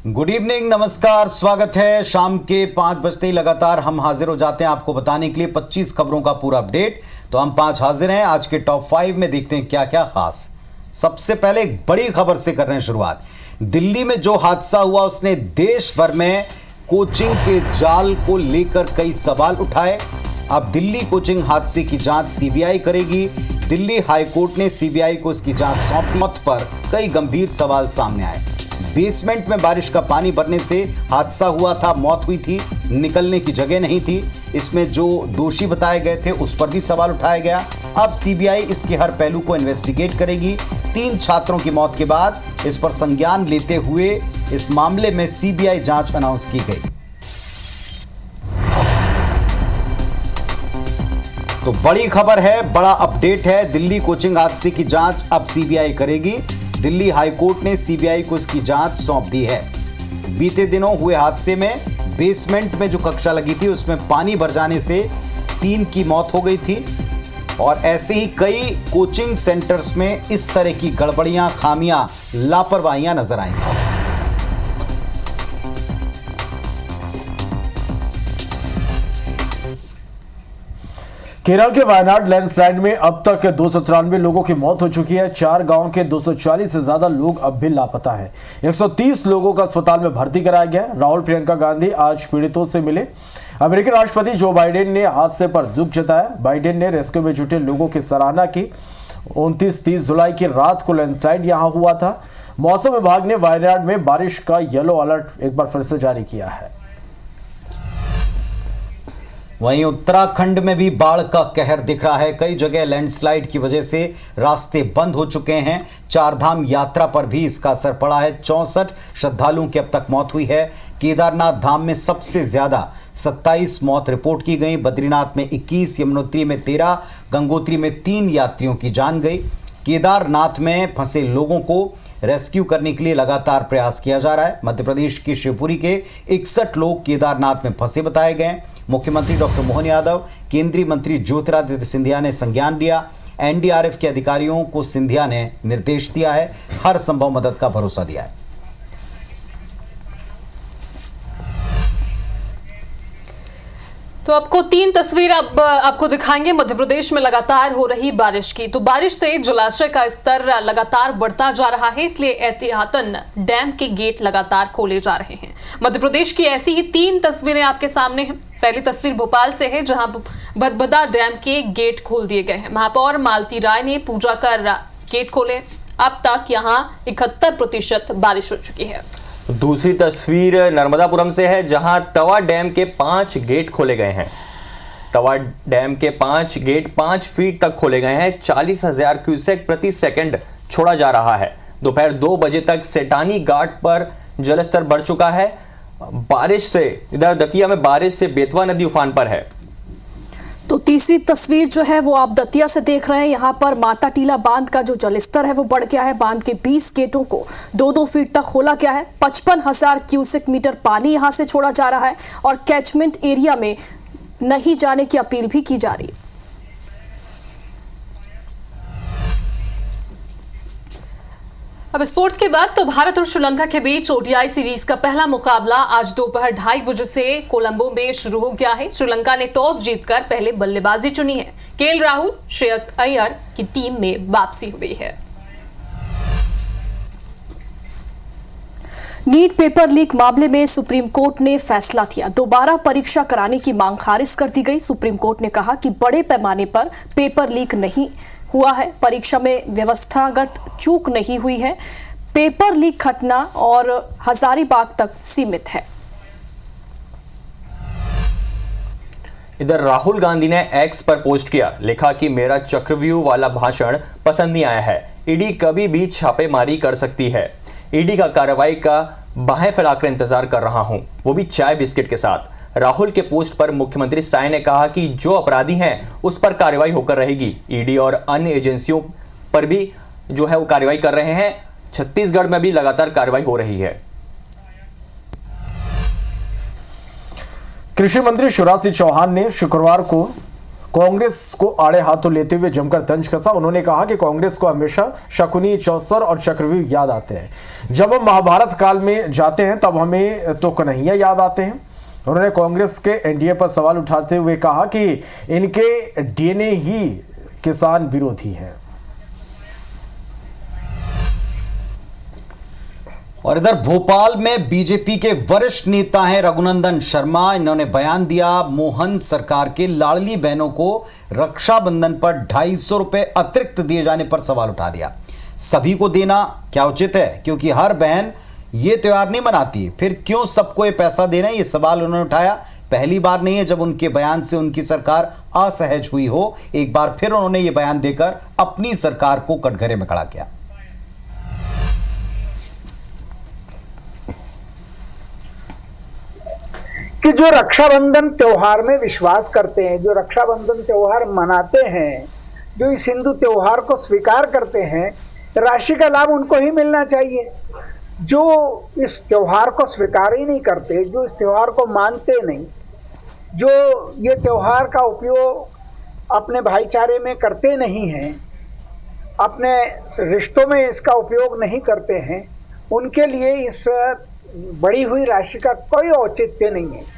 Good evening, नमस्कार, स्वागत है। शाम के 5 बजते ही लगातार हम हाजिर हो जाते हैं आपको बताने के लिए 25 खबरों का पूरा अपडेट। तो हम 5 हाजिर हैं। आज के टॉप 5 में देखते हैं क्या क्या खास। सबसे पहले एक बड़ी खबर से कर रहे हैं शुरुआत। दिल्ली में जो हादसा हुआ उसने देश भर में कोचिंग के जाल को लेकर कई सवाल उठाए। अब दिल्ली कोचिंग हादसे की जांच सीबीआई करेगी। दिल्ली हाईकोर्ट ने सीबीआई को इसकी जांच सौंप दी। मौत पर कई गंभीर सवाल सामने आए। बेसमेंट में बारिश का पानी भरने से हादसा हुआ था, मौत हुई थी, निकलने की जगह नहीं थी। इसमें जो दोषी बताए गए थे उस पर भी सवाल उठाया गया। अब सीबीआई इसके हर पहलू को इन्वेस्टिगेट करेगी। 3 छात्रों की मौत के बाद इस पर संज्ञान लेते हुए इस मामले में सीबीआई जांच अनाउंस की गई। तो बड़ी खबर है, बड़ा अपडेट है। दिल्ली कोचिंग हादसे की जांच अब सीबीआई करेगी। दिल्ली हाईकोर्ट ने सीबीआई को इसकी जांच सौंप दी है। बीते दिनों हुए हादसे में बेसमेंट में जो कक्षा लगी थी उसमें पानी भर जाने से 3 की मौत हो गई थी। और ऐसे ही कई कोचिंग सेंटर्स में इस तरह की गड़बड़ियां, खामियां, लापरवाहियां नजर आई। केरल के वायनाड लैंडस्लाइड में अब तक 293 लोगों की मौत हो चुकी है। 4 गांव के 240 से ज्यादा लोग अब भी लापता हैं। 130 लोगों को अस्पताल में भर्ती कराया गया। राहुल प्रियंका गांधी आज पीड़ितों से मिले। अमेरिकी राष्ट्रपति जो बाइडेन ने हादसे पर दुख जताया। बाइडेन ने रेस्क्यू में जुटे लोगों की सराहना की। 29-30 जुलाई की रात को लैंडस्लाइड यहां हुआ था। मौसम विभाग ने वायनाड में बारिश का येलो अलर्ट एक बार फिर से जारी किया है। वहीं उत्तराखंड में भी बाढ़ का कहर दिख रहा है। कई जगह लैंडस्लाइड की वजह से रास्ते बंद हो चुके हैं। 4 धाम यात्रा पर भी इसका असर पड़ा है। 64 श्रद्धालुओं की अब तक मौत हुई है। केदारनाथ धाम में सबसे ज्यादा 27 मौत रिपोर्ट की गई। बद्रीनाथ में 21, यमुनोत्री में 13, गंगोत्री में 3 यात्रियों की जान गई। केदारनाथ में फंसे लोगों को रेस्क्यू करने के लिए लगातार प्रयास किया जा रहा है। मध्य प्रदेश के शिवपुरी के 61 लोग केदारनाथ में फंसे बताए गए। मुख्यमंत्री डॉक्टर मोहन यादव, केंद्रीय मंत्री ज्योतिरादित्य सिंधिया ने संज्ञान लिया। एनडीआरएफ के अधिकारियों को सिंधिया ने निर्देश दिया है, हर संभव मदद का भरोसा दिया है। तो आपको 3 तस्वीर अब आपको दिखाएंगे मध्य प्रदेश में लगातार हो रही बारिश की। तो बारिश से जलाशय का स्तर लगातार बढ़ता जा रहा है, इसलिए एहतियातन डैम के गेट लगातार खोले जा रहे हैं। मध्य प्रदेश की ऐसी ही 3 तस्वीरें आपके सामने हैं। पहली तस्वीर भोपाल से है, जहां भदभदा डैम के गेट खोल दिए गए हैं। महापौर मालती राय ने पूजा कर गेट खोले। अब तक यहां 71% बारिश हो चुकी है। दूसरी तस्वीर नर्मदापुरम से है, जहां तवा डैम के 5 गेट खोले गए हैं। तवा डैम के 5 गेट 5 फीट तक खोले गए हैं। 40,000 क्यूसेक प्रति सेकंड छोड़ा जा रहा है। दोपहर 2 बजे तक सेठानी घाट पर जलस्तर बढ़ चुका है। बारिश से इधर दतिया में बारिश से बेतवा नदी उफान पर है। तो तीसरी तस्वीर जो है वो आप दतिया से देख रहे हैं। यहाँ पर माता टीला बांध का जो जलस्तर है वो बढ़ गया है। बांध के 20 गेटों को 2-2 फीट तक खोला गया है। 55,000 क्यूसेक मीटर पानी यहाँ से छोड़ा जा रहा है और कैचमेंट एरिया में नहीं जाने की अपील भी की जा रही है। अब स्पोर्ट्स के बाद तो भारत और श्रीलंका के बीच ओडीआई सीरीज का पहला मुकाबला आज दोपहर 2:30 बजे से कोलंबो में शुरू हो गया है। श्रीलंका ने टॉस जीतकर पहले बल्लेबाजी चुनी है। केएल राहुल, श्रेयस अय्यर की टीम में वापसी हुई है। नीट पेपर लीक मामले में सुप्रीम कोर्ट ने फैसला दिया। दोबारा परीक्षा कराने की मांग खारिज कर दी गई। सुप्रीम कोर्ट ने कहा कि बड़े पैमाने पर पेपर लीक नहीं हुआ है, परीक्षा में व्यवस्थागत चूक नहीं हुई है। पेपर लीक घटना और हजारीबाग तक सीमित है। इधर राहुल गांधी ने एक्स पर पोस्ट किया, लिखा कि मेरा चक्रव्यूह वाला भाषण पसंद नहीं आया है। ईडी कभी भी छापेमारी कर सकती है। ईडी का कार्रवाई का बाहें फैलाकर इंतजार कर रहा हूं, वो भी चाय बिस्किट के साथ। राहुल के पोस्ट पर मुख्यमंत्री साय ने कहा कि जो अपराधी हैं उस पर कार्रवाई होकर रहेगी। ईडी और अन्य एजेंसियों पर भी जो है वो कार्रवाई कर रहे हैं। छत्तीसगढ़ में भी लगातार कार्रवाई हो रही है। कृषि मंत्री शिवराज सिंह चौहान ने शुक्रवार को कांग्रेस को आड़े हाथों लेते हुए जमकर तंज कसा। उन्होंने कहा कि कांग्रेस को हमेशा शकुनी, चौसर और चक्रव्यूह याद आते हैं। जब हम महाभारत काल में जाते हैं तब हमें तो कन्हैया याद आते हैं। उन्होंने कांग्रेस के एनडीए पर सवाल उठाते हुए कहा कि इनके डीएनए ही किसान विरोधी है। और इधर भोपाल में बीजेपी के वरिष्ठ नेता हैं रघुनंदन शर्मा। इन्होंने बयान दिया, मोहन सरकार के लाडली बहनों को रक्षाबंधन पर 250 रुपए अतिरिक्त दिए जाने पर सवाल उठा दिया। सभी को देना क्या उचित है, क्योंकि हर बहन ये त्योहार नहीं मनाती, फिर क्यों सबको ये पैसा देना है, ये सवाल उन्होंने उठाया। पहली बार नहीं है जब उनके बयान से उनकी सरकार असहज हुई हो। एक बार फिर उन्होंने ये बयान देकर अपनी सरकार को कटघरे में खड़ा किया। कि जो रक्षाबंधन त्योहार में विश्वास करते हैं, जो रक्षाबंधन त्योहार मनाते हैं, जो इस हिंदू त्योहार को स्वीकार करते हैं, राशि का लाभ उनको ही मिलना चाहिए। जो इस त्योहार को स्वीकार ही नहीं करते, जो इस त्योहार को मानते नहीं, जो ये त्योहार का उपयोग अपने भाईचारे में करते नहीं हैं, अपने रिश्तों में इसका उपयोग नहीं करते हैं, उनके लिए इस बढ़ी हुई राशि का कोई औचित्य नहीं है।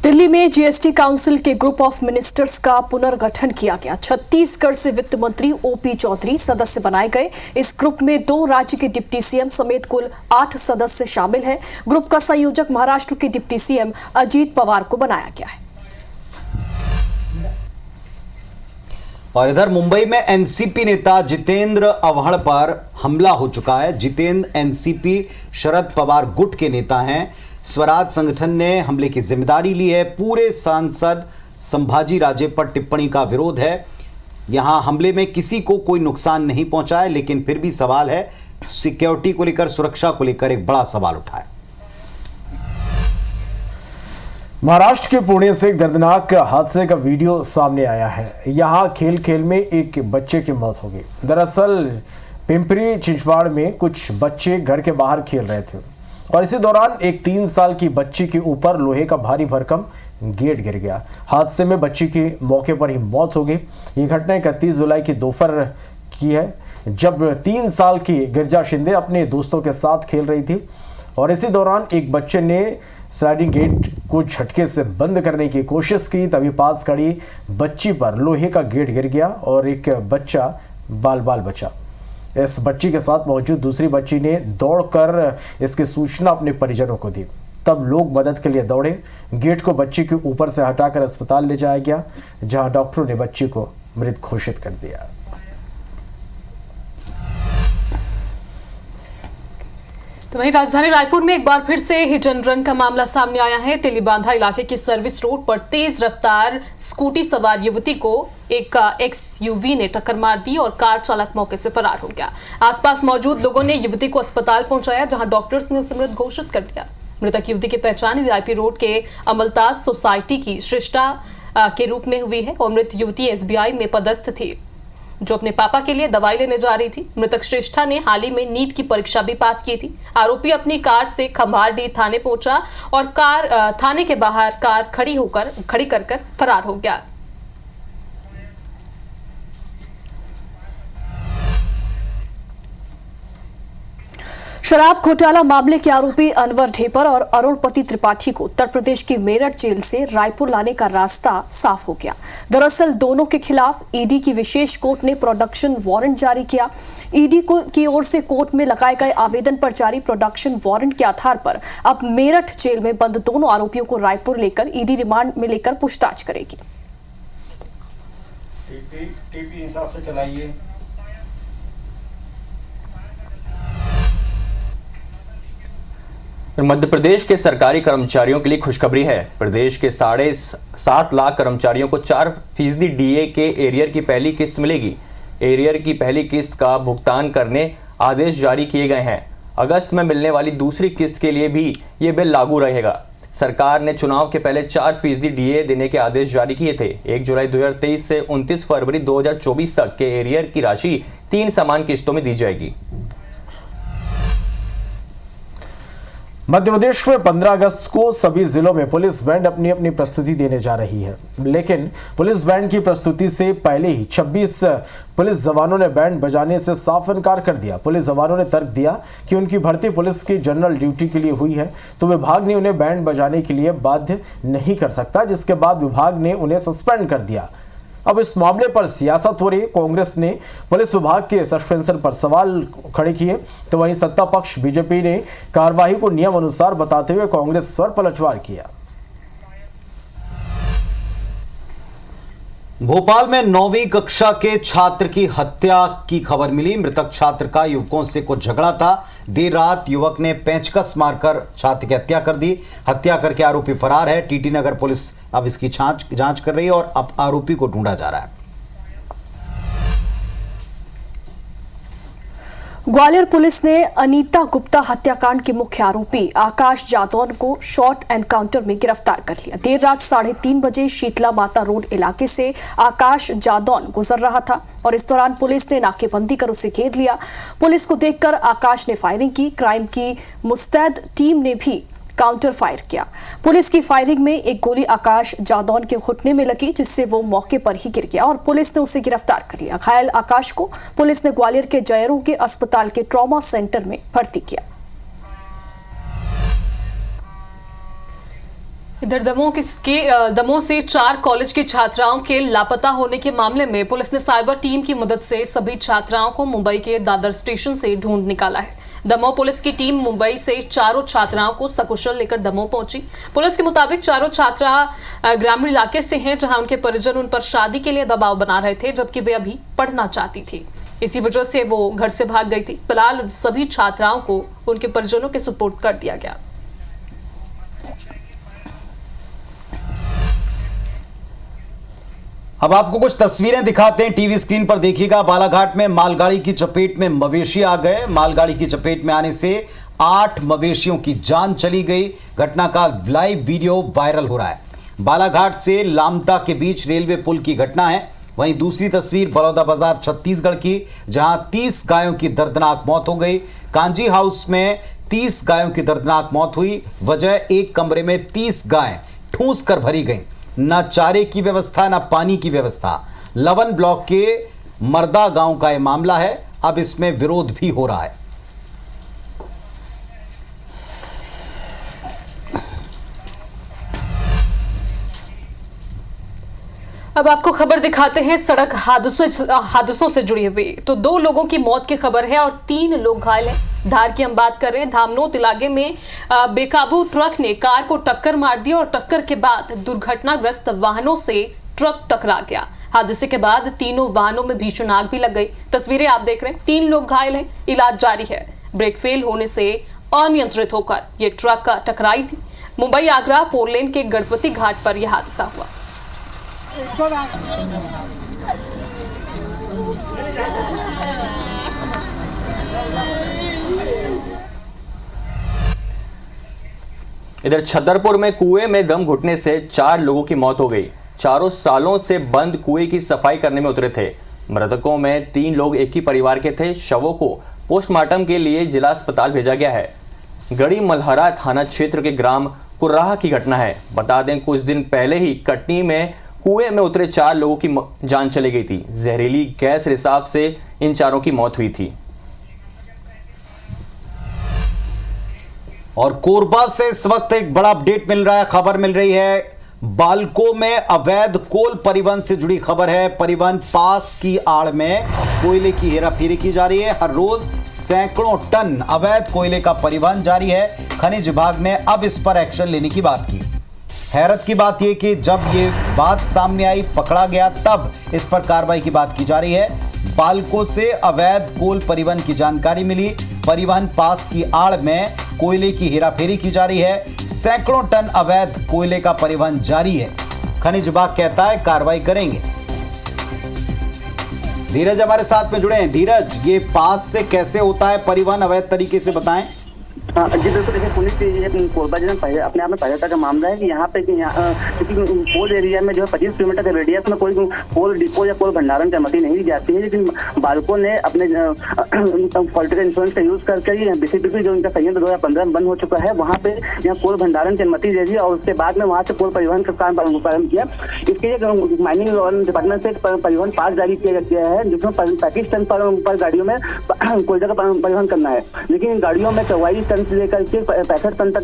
दिल्ली में जीएसटी काउंसिल के ग्रुप ऑफ मिनिस्टर्स का पुनर्गठन किया गया। छत्तीसगढ़ से वित्त मंत्री ओपी चौधरी सदस्य बनाए गए। इस ग्रुप में 2 राज्य के डिप्टी सीएम समेत कुल 8 सदस्य शामिल हैं। ग्रुप का संयोजक महाराष्ट्र के डिप्टी सीएम अजीत पवार को बनाया गया है। और इधर मुंबई में एनसीपी नेता जितेंद्र अवहड़ पर हमला हो चुका है। जितेंद्र एनसीपी शरद पवार गुट के नेता हैं। स्वराज संगठन ने हमले की जिम्मेदारी ली है। पूरे सांसद संभाजी राजे पर टिप्पणी का विरोध है। यहां हमले में किसी को कोई नुकसान नहीं पहुंचा है, लेकिन फिर भी सवाल है, सिक्योरिटी को लेकर, सुरक्षा को लेकर एक बड़ा सवाल उठा है। महाराष्ट्र के पुणे से एक दर्दनाक हादसे का वीडियो सामने आया है। यहां खेल खेल में एक बच्चे की मौत हो गई। दरअसल पिंपरी चिंचवाड़ में कुछ बच्चे घर के बाहर खेल रहे थे और इसी दौरान एक 3 साल की बच्ची के ऊपर लोहे का भारी भरकम गेट गिर गया। हादसे में बच्ची की मौके पर ही मौत हो गई। ये घटना 31 जुलाई की दोपहर की है, जब 3 साल की गिरजा शिंदे अपने दोस्तों के साथ खेल रही थी और इसी दौरान एक बच्चे ने स्लाइडिंग गेट को झटके से बंद करने की कोशिश की। तभी पास खड़ी बच्ची पर लोहे का गेट गिर गया और एक बच्चा बाल बाल बचा। इस बच्ची के साथ मौजूद दूसरी बच्ची ने दौड़कर इसकी सूचना अपने परिजनों को दी। तब लोग मदद के लिए दौड़े। गेट को बच्ची के ऊपर से हटाकर अस्पताल ले जाया गया, जहां डॉक्टरों ने बच्ची को मृत घोषित कर दिया। तो वहीं राजधानी रायपुर में एक बार फिर से हिट एंड रन का मामला सामने आया है। तेलीबांधा इलाके की सर्विस रोड पर तेज रफ्तार स्कूटी सवार युवती को एक एक्सयूवी ने टक्कर मार दी और कार चालक मौके से फरार हो गया। आसपास मौजूद लोगों ने युवती को अस्पताल पहुंचाया, जहां डॉक्टर्स ने उसे मृत घोषित कर दिया। मृतक युवती की पहचान वीआईपी रोड के अमलताज सोसाइटी की श्रेष्ठा के रूप में हुई है और मृत युवती एसबीआई में पदस्थ थी, जो अपने पापा के लिए दवाई लेने जा रही थी। मृतक श्रेष्ठा ने हाल ही में नीट की परीक्षा भी पास की थी। आरोपी अपनी कार से खंभारडीह थाने पहुंचा और थाने के बाहर कार खड़ी कर फरार हो गया। शराब घोटाला मामले के आरोपी अनवर ढेपर और अरुणपति त्रिपाठी को उत्तर प्रदेश की मेरठ जेल से रायपुर लाने का रास्ता साफ हो गया। दरअसल दोनों के खिलाफ ईडी की विशेष कोर्ट ने प्रोडक्शन वारंट जारी किया। ईडी की ओर से कोर्ट में लगाए गए आवेदन पर जारी प्रोडक्शन वारंट के आधार पर अब मेरठ जेल में बंद दोनों आरोपियों को रायपुर लेकर ईडी रिमांड में लेकर पूछताछ करेगी। टीपी हिसाब से चलाइए। मध्य प्रदेश के सरकारी कर्मचारियों के लिए खुशखबरी है। प्रदेश के 7.5 लाख कर्मचारियों को 4% डीए के एरियर की पहली किस्त मिलेगी। एरियर की पहली किस्त का भुगतान करने आदेश जारी किए गए हैं। अगस्त में मिलने वाली दूसरी किस्त के लिए भी ये बिल लागू रहेगा। सरकार ने चुनाव के पहले 4% डीए देने के आदेश जारी किए थे। 1 जुलाई 2023 से 29 फरवरी 2024 तक के एरियर की राशि 3 समान किस्तों में दी जाएगी। मध्य प्रदेश में 15 अगस्त को सभी जिलों में पुलिस बैंड अपनी अपनी प्रस्तुति देने जा रही है, लेकिन पुलिस बैंड की प्रस्तुति से पहले ही 26 पुलिस जवानों ने बैंड बजाने से साफ इनकार कर दिया। पुलिस जवानों ने तर्क दिया कि उनकी भर्ती पुलिस की जनरल ड्यूटी के लिए हुई है, तो विभाग ने उन्हें बैंड बजाने के लिए बाध्य नहीं कर सकता, जिसके बाद विभाग ने उन्हें सस्पेंड कर दिया। अब इस मामले पर सियासत हो रही। कांग्रेस ने पुलिस विभाग के सस्पेंशन पर सवाल खड़े किए, तो वहीं सत्ता पक्ष बीजेपी ने कार्रवाई को नियम अनुसार बताते हुए कांग्रेस पर पलटवार किया। भोपाल में 9वीं कक्षा के छात्र की हत्या की खबर मिली। मृतक छात्र का युवकों से कुछ झगड़ा था। देर रात युवक ने पेंचकस मारकर छात्र की हत्या कर दी। हत्या करके आरोपी फरार है। टीटी नगर पुलिस अब इसकी जांच कर रही है और अब आरोपी को ढूंढा जा रहा है। ग्वालियर पुलिस ने अनीता गुप्ता हत्याकांड के मुख्य आरोपी आकाश जादौन को शॉर्ट एनकाउंटर में गिरफ्तार कर लिया। देर रात 3:30 बजे शीतला माता रोड इलाके से आकाश जादौन गुजर रहा था और इस दौरान पुलिस ने नाकेबंदी कर उसे घेर लिया। पुलिस को देखकर आकाश ने फायरिंग की। क्राइम की मुस्तैद टीम ने भी काउंटर फायर किया। पुलिस की फायरिंग में एक गोली आकाश जादौन के घुटने में लगी, जिससे वो मौके पर ही गिर गया और पुलिस ने उसे गिरफ्तार कर लिया। घायल आकाश को पुलिस ने ग्वालियर के जयरू के अस्पताल के ट्रॉमा सेंटर में भर्ती किया। इधर दमोह से 4 कॉलेज की छात्राओं के लापता होने के मामले में पुलिस ने साइबर टीम की मदद से सभी छात्राओं को मुंबई के दादर स्टेशन से ढूंढ निकाला है। दमोह पुलिस की टीम मुंबई से चारों छात्राओं को सकुशल लेकर दमोह पहुंची। पुलिस के मुताबिक चारों छात्रा ग्रामीण इलाके से हैं, जहां उनके परिजन उन पर शादी के लिए दबाव बना रहे थे, जबकि वे अभी पढ़ना चाहती थी। इसी वजह से वो घर से भाग गई थी। फिलहाल सभी छात्राओं को उनके परिजनों के सुपुर्द कर दिया गया। अब आपको कुछ तस्वीरें दिखाते हैं, टीवी स्क्रीन पर देखिएगा। बालाघाट में मालगाड़ी की चपेट में मवेशी आ गए। मालगाड़ी की चपेट में आने से 8 मवेशियों की जान चली गई। घटना का लाइव वीडियो वायरल हो रहा है। बालाघाट से लामता के बीच रेलवे पुल की घटना है। वहीं दूसरी तस्वीर बलौदाबाजार छत्तीसगढ़ की, जहां 30 गायों की दर्दनाक मौत हो गई। कांजी हाउस में 30 गायों की दर्दनाक मौत हुई। वजह एक कमरे में 30 गायें ठूंस कर भरी गईं। न चारे की व्यवस्था, न पानी की व्यवस्था। लवन ब्लॉक के मर्दा गांव का यह मामला है। अब इसमें विरोध भी हो रहा है। अब आपको खबर दिखाते हैं सड़क हादसों से जुड़ी हुई। तो 2 लोगों की मौत की खबर है और 3 लोग घायल हैं। धार की हम बात कर रहे हैं। धामनोद इलाके में बेकाबू ट्रक ने कार को टक्कर मार दी और टक्कर के बाद दुर्घटनाग्रस्त वाहनों से ट्रक टकरा गया। हादसे के बाद तीनों वाहनों में भीषण आग भी लग गई। तस्वीरें आप देख रहे हैं। 3 लोग घायल हैं, इलाज जारी है। ब्रेक फेल होने से अनियंत्रित होकर ये ट्रक टकराई थी। मुंबई आगरा 4 लेन के गणपति घाट पर यह हादसा हुआ। इधर छतरपुर में कुएं में दम घुटने से 4 लोगों की मौत हो गई। चारों सालों से बंद कुएं की सफाई करने में उतरे थे। मृतकों में 3 लोग एक ही परिवार के थे। शवों को पोस्टमार्टम के लिए जिला अस्पताल भेजा गया है। गढ़ी मल्हरा थाना क्षेत्र के ग्राम कुर्राह की घटना है। बता दें, कुछ दिन पहले ही कटनी में कुएं में उतरे 4 लोगों की जान चली गई थी। जहरीली गैस रिसाव से इन चारों की मौत हुई थी। और कोरबा से इस वक्त एक बड़ा अपडेट मिल रहा है। खबर मिल रही है बालको में अवैध कोल परिवहन से जुड़ी खबर है। परिवहन पास की आड़ में कोयले की हेराफेरी की जा रही है। हर रोज सैकड़ों टन अवैध कोयले का परिवहन जारी है। खनिज विभाग ने अब इस पर एक्शन लेने की बात की। हैरत की बात यह कि जब ये बात सामने आई, पकड़ा गया, तब इस पर कार्रवाई की बात की जा रही है। बालको से अवैध कोल परिवहन की जानकारी मिली। परिवहन पास की आड़ में कोयले की हेराफेरी की जा रही है। सैकड़ों टन अवैध कोयले का परिवहन जारी है। खनिज विभाग कहता है कार्रवाई करेंगे। धीरज हमारे साथ में जुड़े हैं। धीरज, ये पास से कैसे होता है परिवहन अवैध तरीके से, बताएं। जी बिल्कुल, देखिए पुलिस ये कोरबा जिले में अपने आप में पहले का मामला है कि यहाँ पे क्योंकि कोल एरिया में जो है 25 किलोमीटर के रेडियस में कोई कोल डिपो या कोल भंडारण की अनुमति नहीं दी जाती है, लेकिन बालकों ने अपने पॉलिटिकल इन्फ्लुएंस का यूज करके बीसीपीपी जो उनका संयंत्र 2015 में बंद हो चुका है वहाँ पे यहाँ कोल भंडारण की अनुमति दे दी और उसके बाद में वहाँ से कोल परिवहन का काम प्रारंभ किया। इसके लिए माइनिंग डिपार्टमेंट से परिवहन पास जारी किया गया है, जिसमें 35 टन पर गाड़ियों में कोयले का परिवहन करना है, लेकिन गाड़ियों में 44 टन से लेकर के 65 टन तक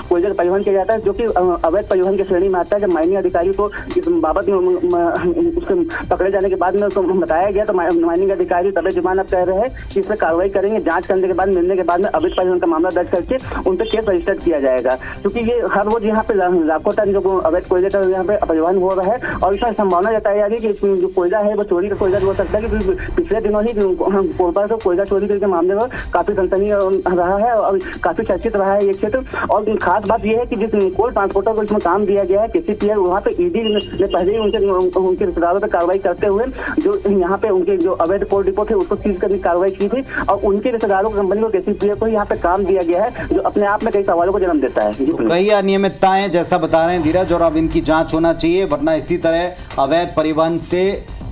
कोयले का परिवहन किया जाता है, जो कि अवैध परिवहन की श्रेणी में आता है। जब माइनिंग अधिकारी को इस बाबत उसके पकड़े जाने के बाद में उसको बताया गया तो माइनिंग अधिकारी तबे जुबान कह रहे हैं कि इस पर कार्रवाई करेंगे। जांच करने के बाद मिलने के बाद में अवैध परिवहन का मामला दर्ज करके उन पर केस रजिस्टर किया जाएगा, क्योंकि ये हर रोज यहाँ पे लाखों टन जो अवैध कोयले का यहाँ पे परिवहन हो रहा है और इसमें संभावना जताई जा रही है कि जो कोयला है वो चोरी का कोयला हो सकता है, क्योंकि पिछले दिनों ही कोरबा से कोयला चोरी के मामले में काफी सनसनी रहा है और काफी चर्चित रहा है ये क्षेत्र। और खास बात यह है कि जिस कोल ट्रांसपोर्टर को इसमें काम दिया गया है केसीपीएल, वहाँ पे ईडी ने पहले ही उनके रिश्तेदारों पर कार्रवाई करते हुए जो यहाँ पे उनके जो अवैध कोल डिपो थे उसको सीज करने की कार्रवाई की थी और उनके रिश्तेदारों को कंपनी को केसीपीएल को यहाँ पे काम दिया गया है, जो अपने आप में कई सवालों को जन्म देता है। तो कई अनियमितताएं जैसा बता रहे हैं धीरज, और अब इनकी जांच होना चाहिए, वरना इसी तरह अवैध परिवहन से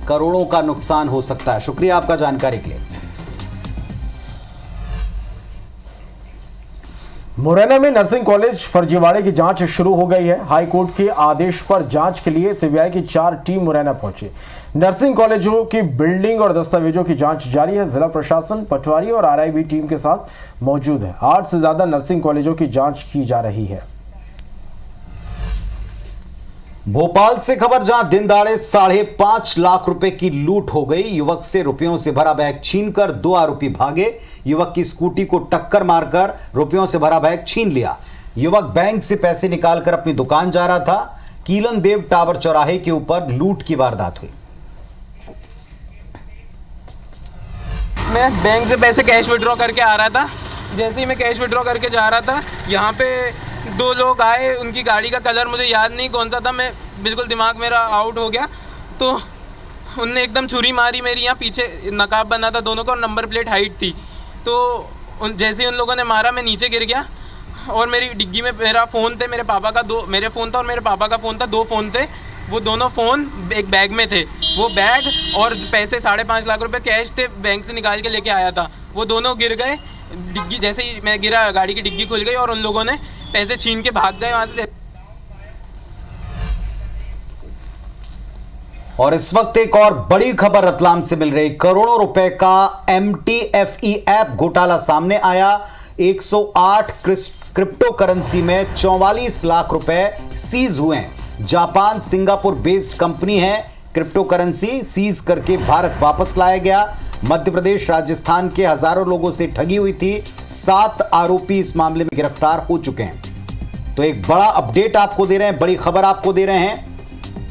करोड़ों का नुकसान हो सकता है। शुक्रिया आपका जानकारी के लिए। मुरैना में नर्सिंग कॉलेज फर्जीवाड़े की जांच शुरू हो गई है। हाई कोर्ट के आदेश पर जांच के लिए सीबीआई की 4 टीम मुरैना पहुंची। नर्सिंग कॉलेजों की बिल्डिंग और दस्तावेजों की जांच जारी है। जिला प्रशासन, पटवारी और आरआई भी टीम के साथ मौजूद है। 8 से ज्यादा नर्सिंग कॉलेजों की जांच की जा रही है। भोपाल से खबर, जहां दिन दाड़े 5.5 लाख रुपए की लूट हो गई। युवक से रुपयों से भरा बैग छीनकर 2 आरोपी भागे। युवक की स्कूटी को टक्कर मारकर रुपयों से भरा बैग छीन लिया। युवक बैंक से पैसे निकालकर अपनी दुकान जा रहा था। कीलन देव टावर चौराहे के ऊपर लूट की वारदात हुई। मैं बैंक से पैसे कैश विड्रॉ करके आ रहा था। जैसे ही मैं कैश विड्रॉ करके जा रहा था, यहाँ पे 2 लोग आए। उनकी गाड़ी का कलर मुझे याद नहीं कौन सा था, मैं बिल्कुल दिमाग मेरा आउट हो गया। तो उनने एकदम छुरी मारी मेरी, यहाँ पीछे नकाब बना था दोनों का और नंबर प्लेट हाइट थी। तो जैसे ही उन लोगों ने मारा मैं नीचे गिर गया और मेरी डिग्गी में मेरा फ़ोन थे, मेरे पापा का मेरे फ़ोन था और मेरे पापा का फ़ोन था। 2 फ़ोन थे, वो दोनों फ़ोन एक बैग में थे। वो बैग और पैसे 5.5 लाख रुपए कैश थे, बैंक से निकाल के लेके आया था। वो दोनों गिर गए। डिग्गी जैसे ही मैं गिरा, गाड़ी की डिग्गी खुल गई और उन लोगों ने पैसे छीन के भाग गए वहाँ से। और इस वक्त एक और बड़ी खबर रतलाम से मिल रही। करोड़ों रुपए का MTFE ऐप घोटाला सामने आया। 108 क्रिप्टो करेंसी में 44 लाख रुपए सीज हुए हैं। जापान सिंगापुर बेस्ड कंपनी है। क्रिप्टो करेंसी सीज करके भारत वापस लाया गया। मध्य प्रदेश, राजस्थान के हजारों लोगों से ठगी हुई थी। 7 आरोपी इस मामले में गिरफ्तार हो चुके हैं। तो एक बड़ा अपडेट आपको दे रहे हैं, बड़ी खबर आपको दे रहे हैं।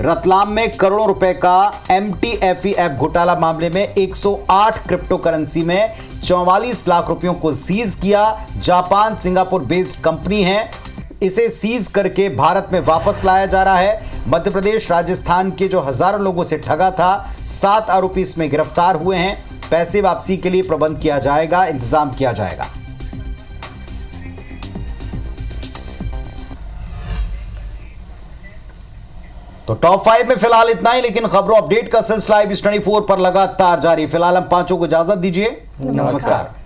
रतलाम में करोड़ों रुपए का MTFE ऐप घोटाला मामले में 108 क्रिप्टो करेंसी में 44 लाख रुपयों को सीज किया। जापान सिंगापुर बेस्ड कंपनी है। इसे सीज करके भारत में वापस लाया जा रहा है। मध्य प्रदेश, राजस्थान के जो हजारों लोगों से ठगा था, 7 आरोपी इसमें गिरफ्तार हुए हैं। पैसे वापसी के लिए प्रबंध किया जाएगा, इंतजाम किया जाएगा। तो टॉप 5 में फिलहाल इतना ही, लेकिन खबरों अपडेट का सिलसिला IBS 24 पर लगातार जारी। फिलहाल हम 5 को इजाजत दीजिए। नमस्कार।